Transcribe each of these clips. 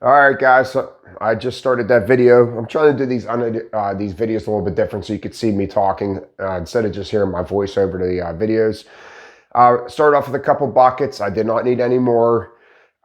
All right, guys. So I just started that video. I'm trying to do these videos a little bit different, so you could see me talking instead of just hearing my voice over the videos. Started off with a couple buckets. I did not need any more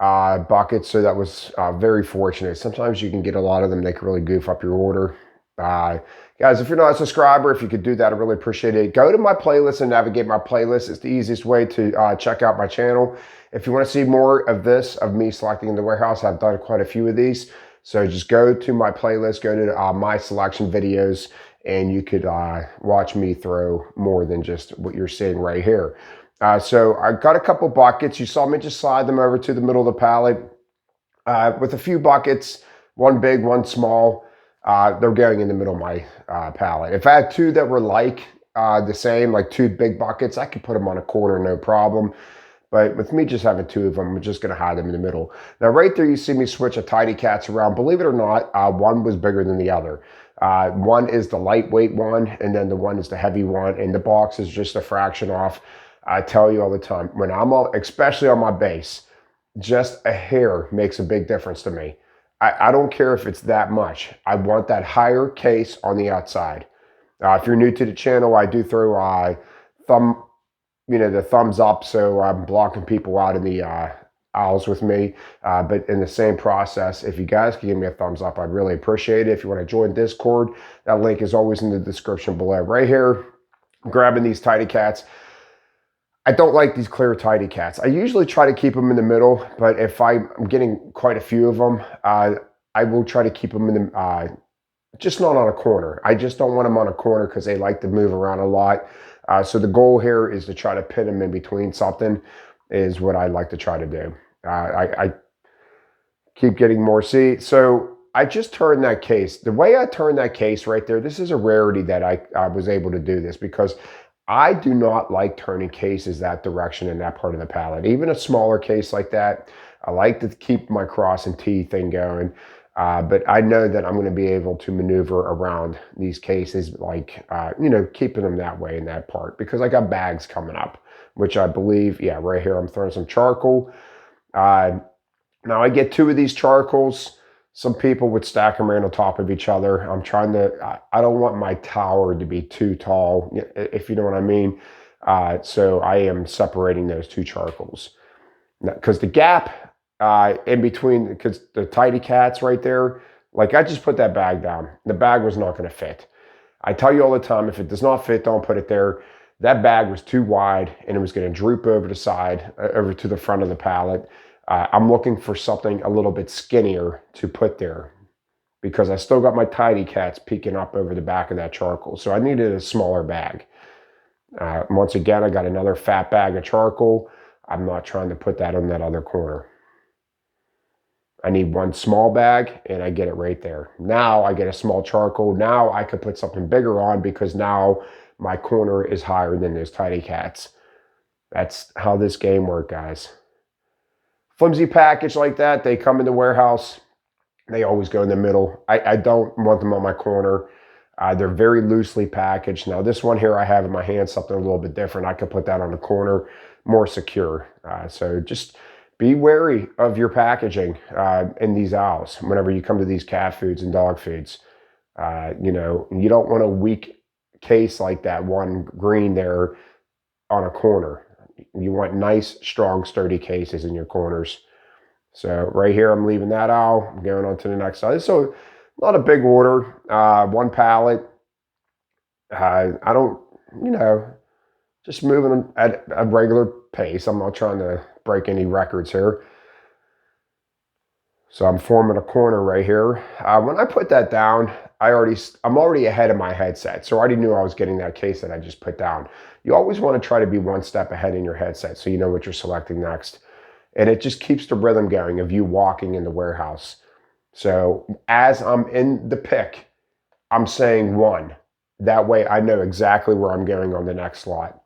buckets, so that was very fortunate. Sometimes you can get a lot of them. They can really goof up your order. Uh, Guys, if you're not a subscriber, if you could do that, I really appreciate it. Go to my playlist and navigate my playlist. It's the easiest way to check out my channel. If you want to see more of this, of me selecting in the warehouse, I've done quite a few of these. So just go to my playlist, go to my selection videos, and you could watch me throw more than just what you're seeing right here. So I got a couple buckets. You saw me just slide them over to the middle of the pallet with a few buckets, one big, one small. They're going in the middle of my pallet. If I had two that were like the same, like two big buckets, I could put them on a corner, no problem. But with me just having two of them, I'm just going to hide them in the middle. Now, right there, you see me switch a Tidy Cats around. Believe it or not, one was bigger than the other. One is the lightweight one, and then the one is the heavy one, and the box is just a fraction off. I tell you all the time, when I'm on, especially on my base, just a hair makes a big difference to me. I don't care if it's that much. I want that higher case on the outside. If you're new to the channel, I do throw the thumbs up, so I'm blocking people out in the aisles with me. But in the same process, if you guys can give me a thumbs up, I'd really appreciate it. If you want to join Discord, that link is always in the description below. Right here, I'm grabbing these Tidy Cats. I don't like these clear Tidy Cats. I usually try to keep them in the middle, but if I'm getting quite a few of them, I will try to keep them in the, just not on a corner. I just don't want them on a corner because they like to move around a lot. So the goal here is to try to pin them in between something is what I like to try to do. I keep getting more. See, so I just turned that case. The way I turned that case right there, this is a rarity that I was able to do this because I do not like turning cases that direction in that part of the pallet. Even a smaller case like that, I like to keep my cross and T thing going. But I know that I'm going to be able to maneuver around these cases, like, keeping them that way in that part because I got bags coming up, which I believe, yeah, right here, I'm throwing some charcoal. Now I get two of these charcoals. Some people would stack them right on top of each other. I'm trying to, I don't want my tower to be too tall, if you know what I mean. So I am separating those two charcoals. Because the gap in between, because the Tidy Cats right there, like I just put that bag down. The bag was not going to fit. I tell you all the time, if it does not fit, don't put it there. That bag was too wide and it was going to droop over the side, over to the front of the pallet. I'm looking for something a little bit skinnier to put there because I still got my Tidy Cats peeking up over the back of that charcoal. So I needed a smaller bag. Once again, I got another fat bag of charcoal. I'm not trying to put that on that other corner. I need one small bag and I get it right there. Now I get a small charcoal. Now I could put something bigger on because now my corner is higher than those Tidy Cats. That's how this game works, guys. Flimsy package like that, they come in the warehouse. They always go in the middle. I don't want them on my corner. They're very loosely packaged. Now this one here I have in my hand, something a little bit different. I could put that on the corner, more secure. So just be wary of your packaging in these aisles whenever you come to these cat foods and dog foods. You don't want a weak case like that one green there on a corner. You want nice, strong, sturdy cases in your corners. So right here, I'm leaving that out. I'm going on to the next side. So not a big order. One pallet. I don't, just moving at a regular pace. I'm not trying to break any records here. So I'm forming a corner right here. When I put that down, I'm already ahead of my headset. So I already knew I was getting that case that I just put down. You always want to try to be one step ahead in your headset so you know what you're selecting next. And it just keeps the rhythm going of you walking in the warehouse. So as I'm in the pick, I'm saying one. That way I know exactly where I'm going on the next slot.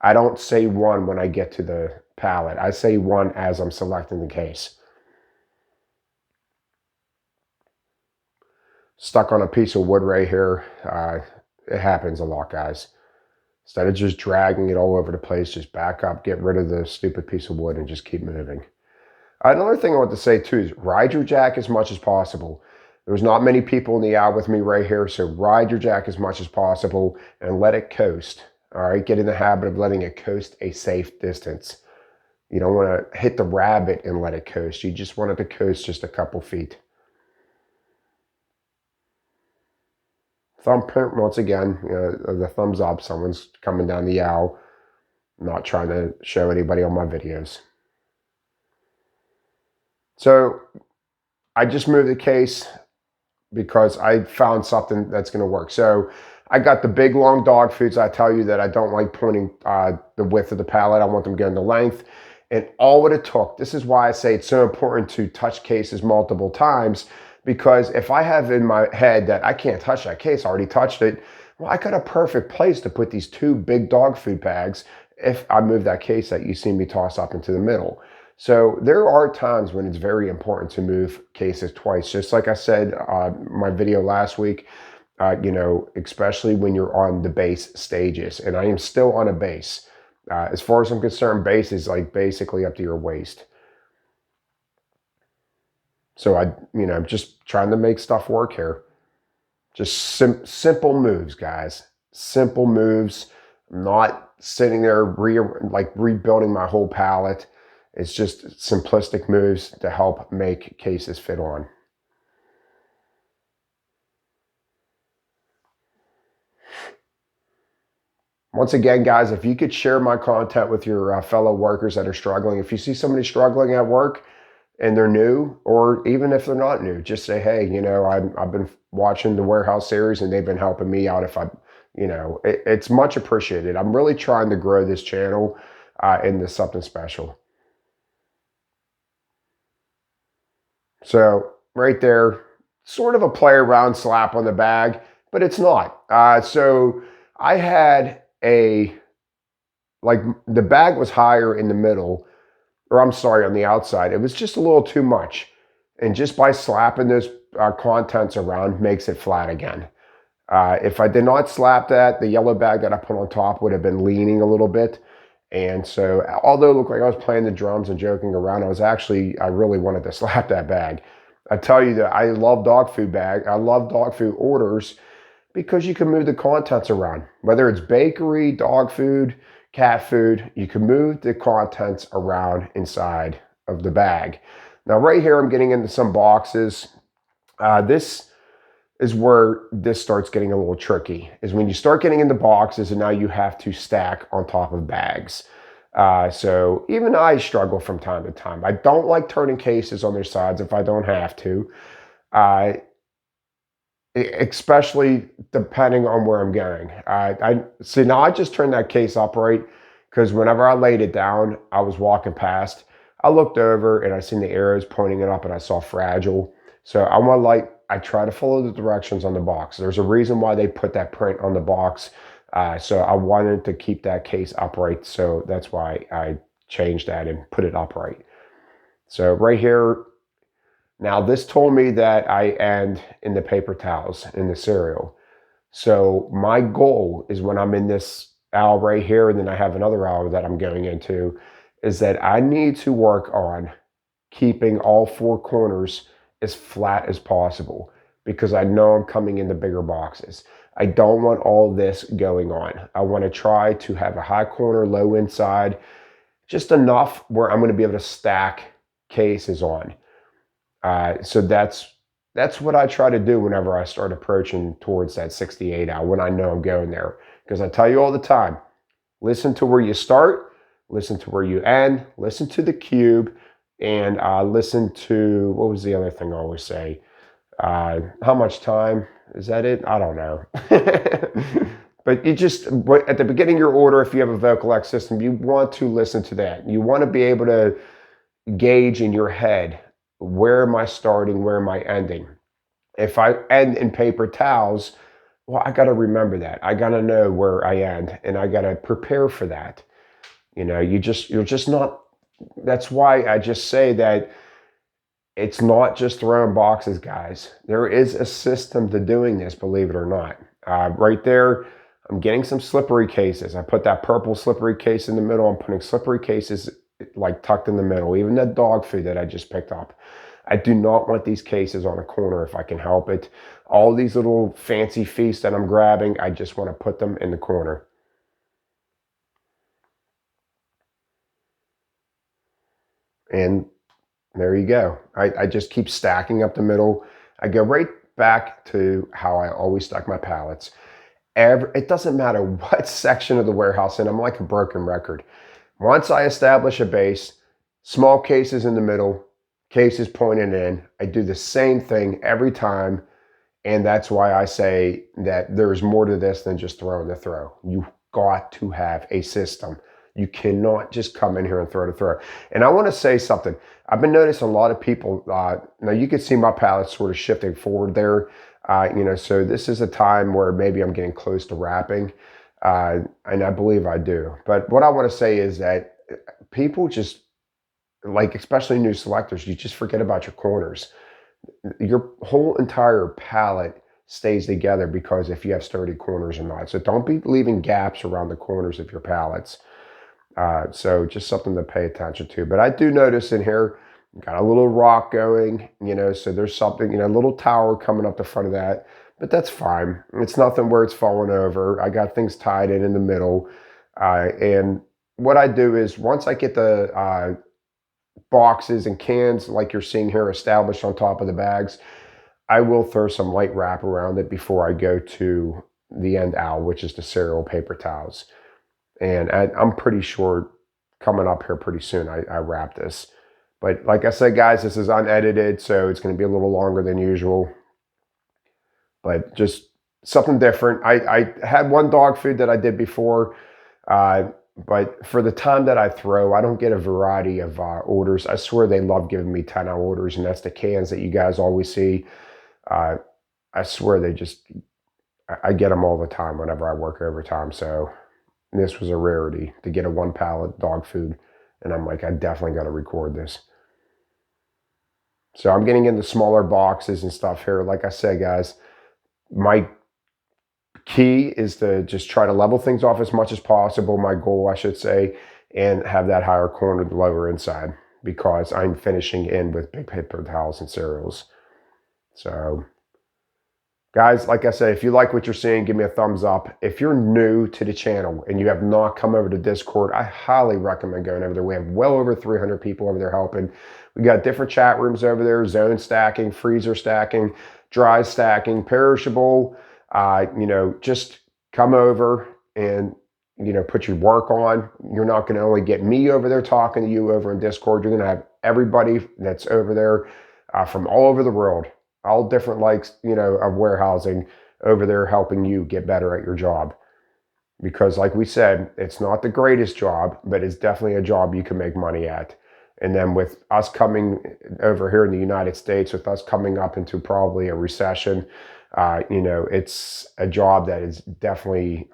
I don't say one when I get to the pallet. I say one as I'm selecting the case. Stuck on a piece of wood right here. It happens a lot, guys. Instead of just dragging it all over the place, just back up, get rid of the stupid piece of wood and just keep moving. Another thing I want to say too is ride your jack as much as possible. There's not many people in the aisle with me right here, so ride your jack as much as possible and let it coast. All right, get in the habit of letting it coast a safe distance. You don't want to hit the rabbit and let it coast. You just want it to coast just a couple feet. Thumbprint, once again, the thumbs up. Someone's coming down the aisle. I'm not trying to show anybody on my videos. So I just moved the case because I found something that's going to work. So I got the big long dog foods. I tell you that I don't like pointing the width of the pallet. I want them going the length. And all what it took, this is why I say it's so important to touch cases multiple times, because if I have in my head that I can't touch that case, I already touched it, well, I got a perfect place to put these 2 big dog food bags if I move that case that you see me toss up into the middle. So there are times when it's very important to move cases twice. Just like I said, my video last week, especially when you're on the base stages, and I am still on a base. As far as I'm concerned, base is like basically up to your waist. So I'm just trying to make stuff work here. Just simple moves, guys. Simple moves. I'm not sitting there rebuilding my whole pallet. It's just simplistic moves to help make cases fit on. Once again, guys, if you could share my content with your fellow workers that are struggling, if you see somebody struggling at work and they're new, or even if they're not new, just say, hey, I've been watching the Warehouse series and they've been helping me out. It's much appreciated. I'm really trying to grow this channel into something special. So right there, sort of a play around slap on the bag, but it's not. So I had the bag was higher in the middle, or I'm sorry, on the outside. It was just a little too much. And just by slapping those contents around makes it flat again. If I did not slap that, the yellow bag that I put on top would have been leaning a little bit. And so although it looked like I was playing the drums and joking around, I really wanted to slap that bag. I tell you that I love dog food I love dog food orders because you can move the contents around. Whether it's bakery, dog food, cat food, you can move the contents around inside of the bag. Now right here, I'm getting into some boxes. This is where this starts getting a little tricky, is when you start getting into boxes and now you have to stack on top of bags. So even I struggle from time to time. I don't like turning cases on their sides if I don't have to, especially depending on where I'm going. I see now I just turned that case upright because whenever I laid it down, I was walking past, I looked over and I seen the arrows pointing it up and I saw fragile. So I try to follow the directions on the box. There's a reason why they put that print on the box. So I wanted to keep that case upright. So that's why I changed that and put it upright. So right here, now this told me that I end in the paper towels in the cereal. So my goal is when I'm in this aisle right here, and then I have another aisle that I'm going into, is that I need to work on keeping all 4 corners as flat as possible, because I know I'm coming into bigger boxes. I don't want all this going on. I want to try to have a high corner, low inside, just enough where I'm going to be able to stack cases on. So that's what I try to do whenever I start approaching towards that 68 hour, when I know I'm going there. Because I tell you all the time, listen to where you start, listen to where you end, listen to the cube, and listen to, what was the other thing I always say? How much time? Is that it? I don't know. But you just, at the beginning of your order, if you have a Vocalex system, you want to listen to that. You want to be able to gauge in your head, where am I starting, where am I ending? If I end in paper towels, well, I got to remember that. I got to know where I end, and I got to prepare for that. You're just not, that's why I just say that it's not just throwing boxes, guys. There is a system to doing this, believe it or not. Right there, I'm getting some slippery cases. I put that purple slippery case in the middle. I'm putting slippery cases like tucked in the middle, even the dog food that I just picked up. I do not want these cases on a corner if I can help it. All these little fancy feasts that I'm grabbing, I just want to put them in the corner. And there you go. I just keep stacking up the middle. I go right back to how I always stack my pallets. It doesn't matter what section of the warehouse, and I'm like a broken record. Once I establish a base, small cases in the middle, cases pointed in, I do the same thing every time. And that's why I say that there's more to this than just throwing the throw. You got to have a system. You cannot just come in here and throw the throw. And I want to say something. I've been noticing a lot of people, now you can see my palette sort of shifting forward there. So this is a time where maybe I'm getting close to wrapping. And I believe I do. But what I want to say is that people just, like especially new selectors, you just forget about your corners. Your whole entire palette stays together because if you have sturdy corners or not. So don't be leaving gaps around the corners of your pallets. So just something to pay attention to. But I do notice in here, got a little rock going, so there's something, a little tower coming up the front of that. But that's fine. It's nothing where it's falling over. I got things tied in the middle. And what I do is once I get the boxes and cans like you're seeing here established on top of the bags, I will throw some light wrap around it before I go to the end owl, which is the cereal paper towels. And I'm pretty sure coming up here pretty soon I wrap this. But like I said, guys, this is unedited, so it's going to be a little longer than usual. But just something different. I had one dog food that I did before, but for the time that I throw, I don't get a variety of orders. I swear they love giving me 10-hour orders, and that's the cans that you guys always see. I swear I get them all the time whenever I work overtime. So this was a rarity to get a 1 pallet dog food. And I'm like, I definitely got to record this. So I'm getting into smaller boxes and stuff here. Like I said, guys, my key is to just try to level things off as much as possible. My goal, I should say, and have that higher corner, the lower inside, because I'm finishing in with big paper towels and cereals. So guys, like I said, if you like what you're seeing, give me a thumbs up. If you're new to the channel and you have not come over to Discord, I highly recommend going over there. We have well over 300 people over there helping. We got different chat rooms over there, zone stacking, freezer stacking, dry stacking, perishable. Just come over and, put your work on. You're not going to only get me over there talking to you over in Discord. You're going to have everybody that's over there from all over the world. All different likes, of warehousing over there helping you get better at your job. Because like we said, it's not the greatest job, but it's definitely a job you can make money at. And then with us coming over here in the United States, with us coming up into probably a recession, it's a job that is definitely,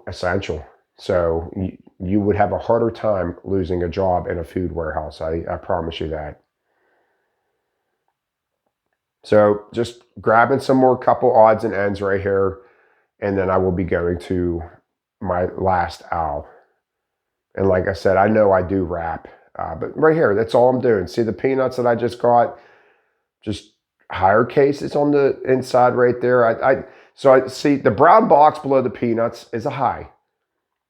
essential. So you would have a harder time losing a job in a food warehouse. I promise you that. So just grabbing some more couple odds and ends right here, and then I will be going to my last owl. And like I said, I know I do wrap, but right here, that's all I'm doing. See the peanuts that I just got? Just higher cases on the inside right there. So I see the brown box below the peanuts is a high.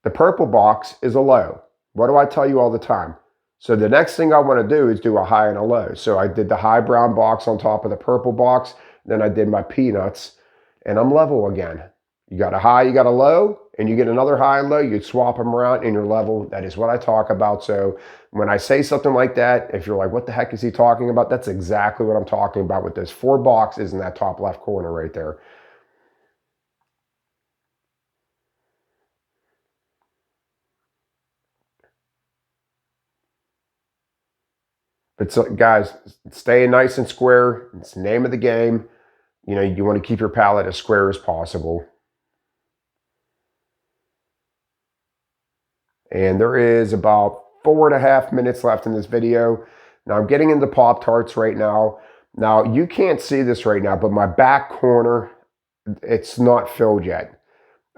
The purple box is a low. What do I tell you all the time? So the next thing I want to do is do a high and a low. So I did the high brown box on top of the purple box. Then I did my peanuts, and I'm level again. You got a high, you got a low, and you get another high and low. You swap them around in your level. That is what I talk about. So when I say something like that, if you're like, what the heck is he talking about? That's exactly what I'm talking about with those 4 boxes in that top left corner right there. But so, guys, staying nice and square. It's the name of the game. You want to keep your palette as square as possible. And there is about 4.5 minutes left in this video. Now I'm getting into Pop-Tarts right now. Now you can't see this right now, but my back corner, it's not filled yet.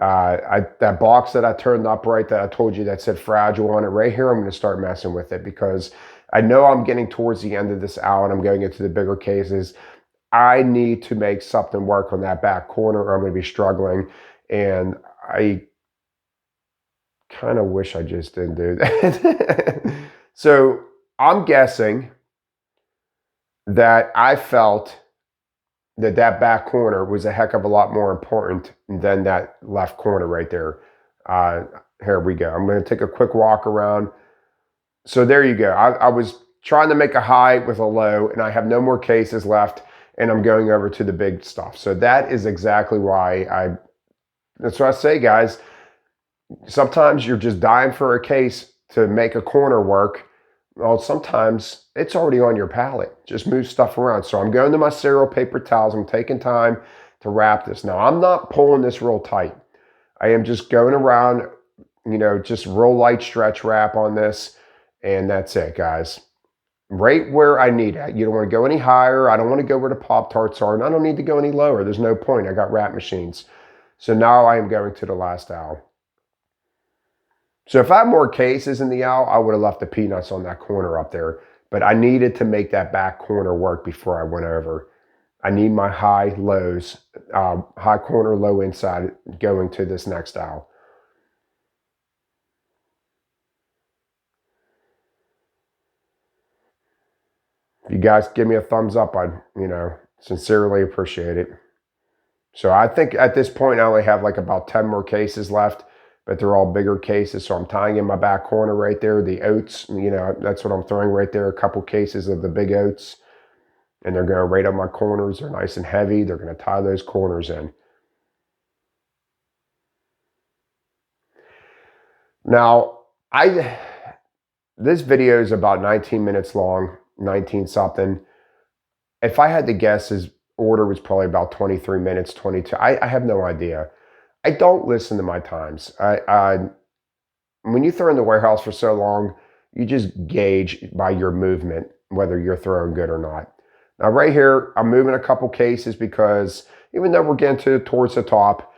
That box that I turned upright that I told you that said fragile on it right here, I'm going to start messing with it because I know I'm getting towards the end of this out and I'm going into the bigger cases. I need to make something work on that back corner or I'm going to be struggling. And I kind of wish I just didn't do that. So I'm guessing that I felt that back corner was a heck of a lot more important than that left corner right there. Uh, Here we go. I'm going to take a quick walk around. So there you go. I was trying to make a high with a low, and I have no more cases left, and I'm going over to the big stuff. So that is exactly why that's what I say, guys. Sometimes you're just dying for a case to make a corner work. Well, sometimes it's already on your pallet. Just move stuff around. So I'm going to my cereal paper towels. I'm taking time to wrap this. Now, I'm not pulling this real tight. I am just going around, just real light stretch wrap on this. And that's it, guys. Right where I need it. You don't want to go any higher. I don't want to go where the Pop-Tarts are. And I don't need to go any lower. There's no point. I got wrap machines. So now I am going to the last owl. So if I had more cases in the owl, I would have left the peanuts on that corner up there. But I needed to make that back corner work before I went over. I need my high lows, high corner, low inside going to this next owl. If you guys give me a thumbs up, I'd, sincerely appreciate it. So I think at this point I only have like about 10 more cases left, but they're all bigger cases. So I'm tying in my back corner right there, the oats, that's what I'm throwing right there, a couple cases of the big oats. And they're going right on my corners. They're nice and heavy. They're going to tie those corners in. Now, this video is about 19 minutes long, 19 something. If I had to guess, his order was probably about 23 minutes, 22. I have no idea. I don't listen to my times. When you throw in the warehouse for so long, you just gauge by your movement whether you're throwing good or not. Now right here, I'm moving a couple cases because even though we're getting towards the top,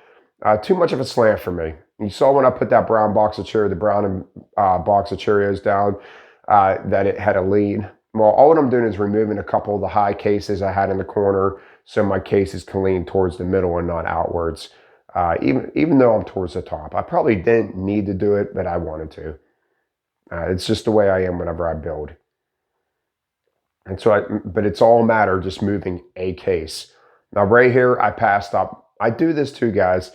too much of a slant for me. You saw when I put that brown box of box of Cheerios down, that it had a lean. Well, all I'm doing is removing a couple of the high cases I had in the corner so my cases can lean towards the middle and not outwards. Even though I'm towards the top. I probably didn't need to do it, but I wanted to. It's just the way I am whenever I build. And so, but it's all a matter of just moving a case. Now right here, I passed up. I do this too, guys.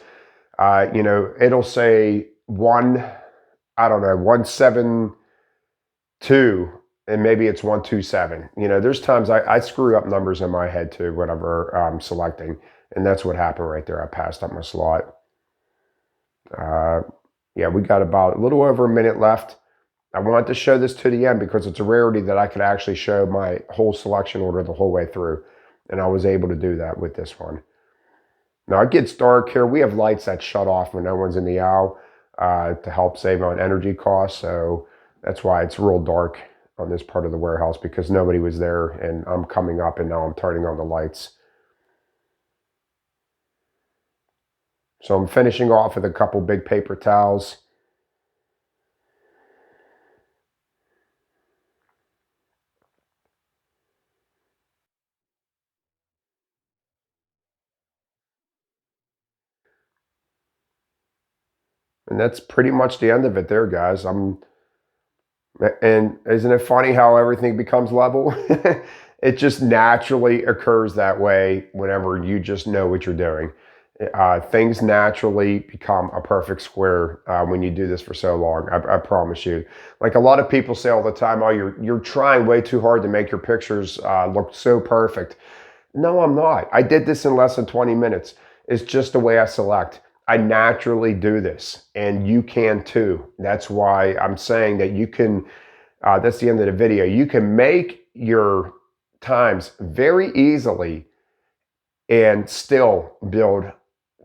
It'll say 172, and maybe it's 127. There's times I screw up numbers in my head too whenever I'm selecting. And that's what happened right there. I passed up my slot. Yeah, we got about a little over a minute left. I wanted to show this to the end because it's a rarity that I could actually show my whole selection order the whole way through. And I was able to do that with this one. Now it gets dark here. We have lights that shut off when no one's in the owl to help save on energy costs. So that's why it's real dark on this part of the warehouse because nobody was there and I'm coming up and now I'm turning on the lights. So I'm finishing off with a couple big paper towels. And that's pretty much the end of it there, guys. And isn't it funny how everything becomes level? It just naturally occurs that way whenever you just know what you're doing. Things naturally become a perfect square when you do this for so long. I promise you. Like a lot of people say all the time, "Oh, you're trying way too hard to make your pictures look so perfect." No, I'm not. I did this in less than 20 minutes. It's just the way I select. I naturally do this, and you can too. That's why I'm saying that you can. That's the end of the video. You can make your times very easily and still build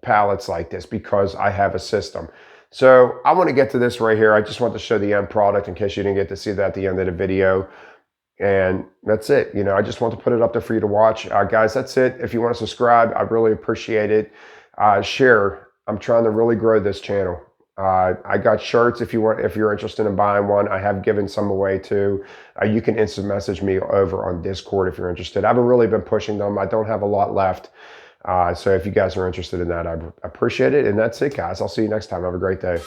pallets like this because I have a system. So I want to get to this right here. I just want to show the end product in case you didn't get to see that at the end of the video. And that's it. I just want to put it up there for you to watch. Guys, that's it. If you want to subscribe, I really appreciate it. Share I'm trying to really grow this channel. I got shirts if you're interested in buying one. I have given some away too. You can instant message me over on Discord if you're interested. I haven't really been pushing them. I don't have a lot left. So if you guys are interested in that, I appreciate it. And that's it, guys. I'll see you next time. Have a great day.